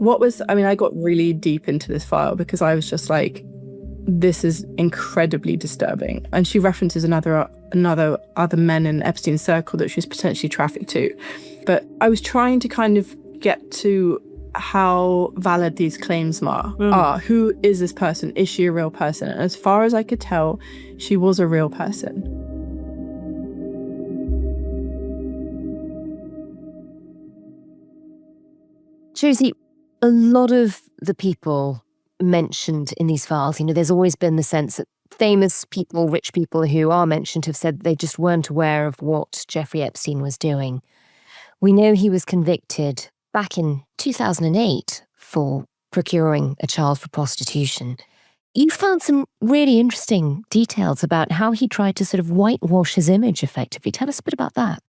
I got really deep into this file because I was just like, this is incredibly disturbing. And she references other men in Epstein's circle that she's potentially trafficked to. But I was trying to kind of get to how valid these claims are. Who is this person? Is she a real person? And as far as I could tell, she was a real person. Josie, a lot of the people mentioned in these files, there's always been the sense that famous people, rich people who are mentioned have said they just weren't aware of what Jeffrey Epstein was doing. We know he was convicted back in 2008 for procuring a child for prostitution. You found some really interesting details about how he tried to sort of whitewash his image effectively. Tell us a bit about that.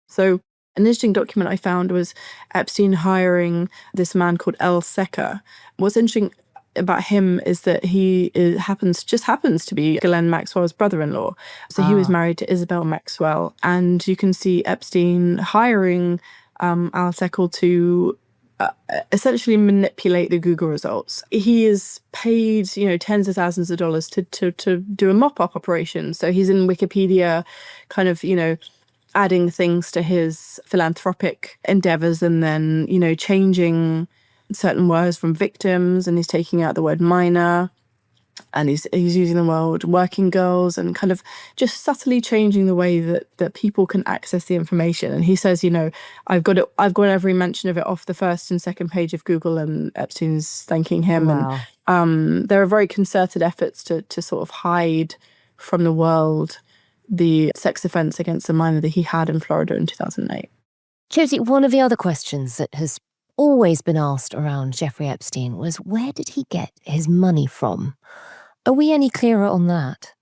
So an interesting document I found was Epstein hiring this man called Seckel. What's interesting about him is that he happens to be Ghislane Maxwell's brother-in-law. So he was married to Isabelle Maxwell, and you can see Epstein hiring Seckel to essentially manipulate the Google results. He is paid, tens of thousands of dollars to do a mop-up operation. So he's in Wikipedia, kind of, adding things to his philanthropic endeavors, and then, changing certain words from victims, and he's taking out the word minor, and he's using the word working girls, and kind of just subtly changing the way that people can access the information. And he says, I've got every mention of it off the first and second page of Google, and Epstein's thanking him. Wow. And there are very concerted efforts to sort of hide from the world the sex offense against a minor that he had in Florida in 2008. Josie, one of the other questions that has always been asked around Jeffrey Epstein was, where did he get his money from? Are we any clearer on that?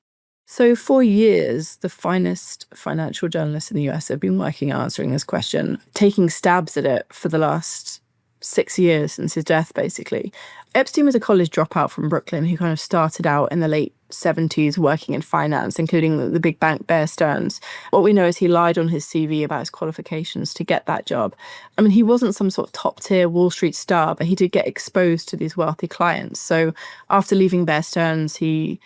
So for years, the finest financial journalists in the US have been working answering this question, taking stabs at it for the last 6 years since his death, basically. Epstein was a college dropout from Brooklyn who kind of started out in the late 70s working in finance, including the big bank Bear Stearns. What we know is he lied on his CV about his qualifications to get that job. I mean, he wasn't some sort of top-tier Wall Street star, but he did get exposed to these wealthy clients. So after leaving Bear Stearns, he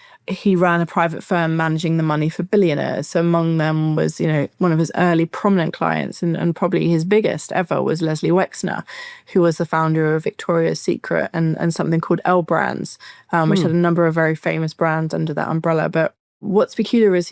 ran a private firm managing the money for billionaires. So among them was, one of his early prominent clients, and probably his biggest ever, was Leslie Wexner, who was the founder of Victoria's Secret and something called L Brands, which had a number of very famous brands under that umbrella. But what's peculiar is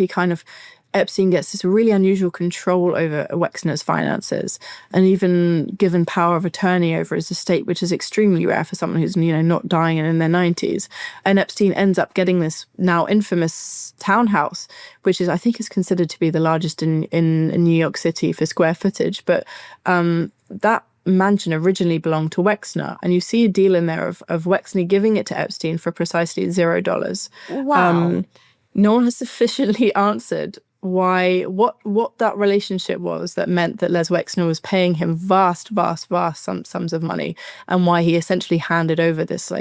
Epstein gets this really unusual control over Wexner's finances, and even given power of attorney over his estate, which is extremely rare for someone who's, not dying and in their 90s. And Epstein ends up getting this now infamous townhouse, which I think is considered to be the largest in New York City for square footage. But that mansion originally belonged to Wexner, and you see a deal in there of Wexner giving it to Epstein for precisely $0. Wow. No one has sufficiently answered what that relationship was that meant that Les Wexner was paying him vast sums of money, and why he essentially handed over this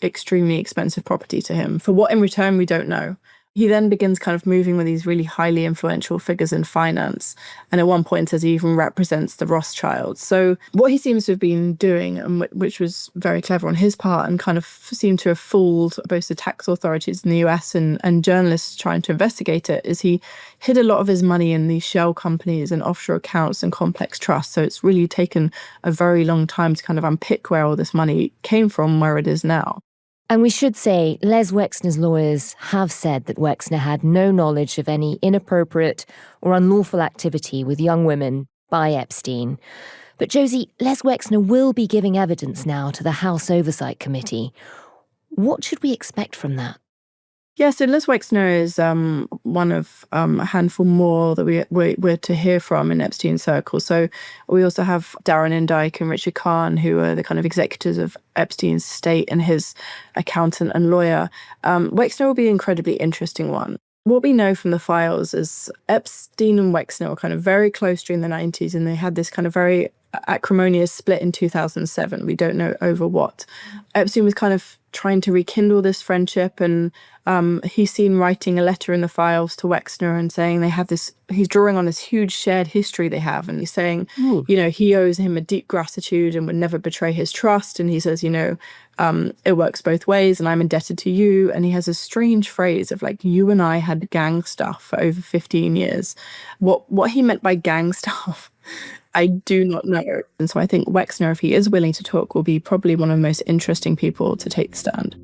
extremely expensive property to him. For what in return, we don't know. He then begins kind of moving with these really highly influential figures in finance. And at one point says he even represents the Rothschilds. So what he seems to have been doing, and which was very clever on his part and kind of seemed to have fooled both the tax authorities in the US and journalists trying to investigate it, is he hid a lot of his money in these shell companies and offshore accounts and complex trusts. So it's really taken a very long time to kind of unpick where all this money came from, where it is now. And we should say, Les Wexner's lawyers have said that Wexner had no knowledge of any inappropriate or unlawful activity with young women by Epstein. But Josie, Les Wexner will be giving evidence now to the House Oversight Committee. What should we expect from that? Yeah, so Les Wexner is one of a handful more that we're to hear from in Epstein's circle. So we also have Darren Indyke and Richard Kahn, who are the kind of executors of Epstein's estate, and his accountant and lawyer. Wexner will be an incredibly interesting one. What we know from the files is Epstein and Wexner were kind of very close during the 90s, and they had this kind of very acrimonious split in 2007. We don't know over what. Epstein was kind of trying to rekindle this friendship, and He's seen writing a letter in the files to Wexner and saying they have this, he's drawing on this huge shared history they have. And he's saying, he owes him a deep gratitude and would never betray his trust. And he says, it works both ways and I'm indebted to you. And he has a strange phrase of like, you and I had gang stuff for over 15 years. What he meant by gang stuff, I do not know. And so I think Wexner, if he is willing to talk, will be probably one of the most interesting people to take the stand.